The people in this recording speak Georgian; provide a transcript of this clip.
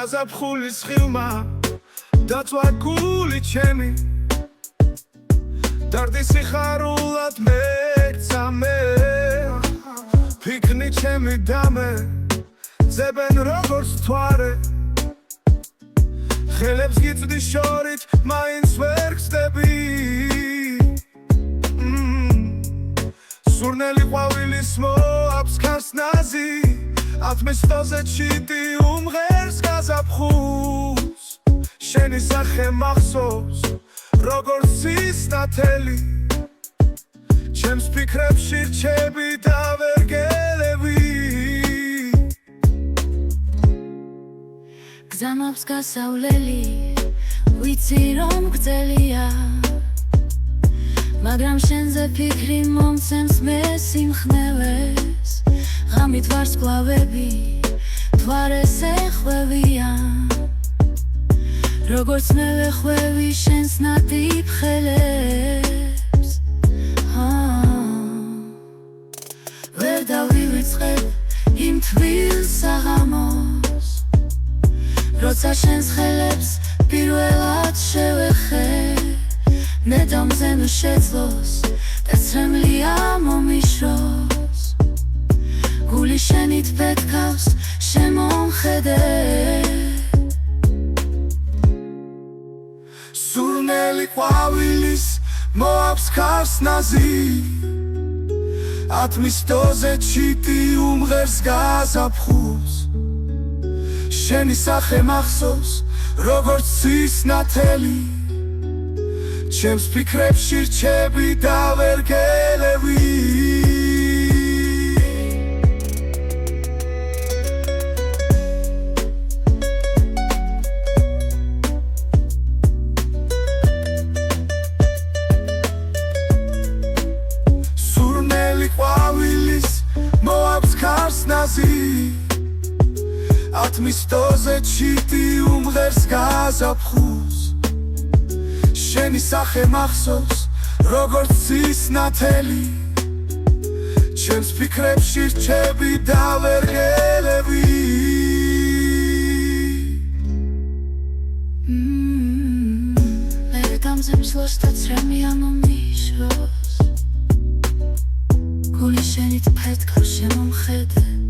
გაზაფხულის ხილმა დაწვა გული ჩემი დარდი სიხარულად მექცა მე ფიქნი ჩემი დამე ძებენ როგორც თვარე ხელებს გიწვდი შორით მაინც ვერ გწდები სურნელი ყვავილის მოაქვს ქარსნაზი ათმის სტოზე ჩიტი უმღერს გაზაფხულს შენი სახე მახსოვს როგორც ის ნათელი ჩემს ფიქრებში რჩები და ვერ გელევი გზამავს გასავლელი ვიცი რომ გრძელია მაგრამ შენზე ფიქრი მომცემს მე სიმხნევეს ღამით ვარსკვლავები თვარეს ეხვევიან როგორც მე ვეხვევი შენს ნატიფ ხელებს ვერ დავივიწყებ იმ თბილ საღამოს როცა შენს ხელებს პირველად შევეხე ნედამზე ნუ შეძლოს და ცრემლია მომიშროს გული შენით პეთქავს შემომხედე სურნელი ყვავილის მოაქვს ქარსნაზი ათმის სტოზე ჩიტი უმღერს გაზაფხულს შენი სახე მახსოვს როგორც ის ნათელი ჩემს ფიქრებში რჩები და ვერ გელევი სურნელი ყვავილის მოაქვს ქარსნაზი ათმის სტოზე ჩიტი უმღერს გაზაფხულს შენი სახე მახსოვს როგორც ის ნათელი ჩემს ფიქრებში რჩები და ვერ გელევი მე გამზე მსვლოს და ცრემლია მომიშროს გული შენით პეთქავს შემომხედე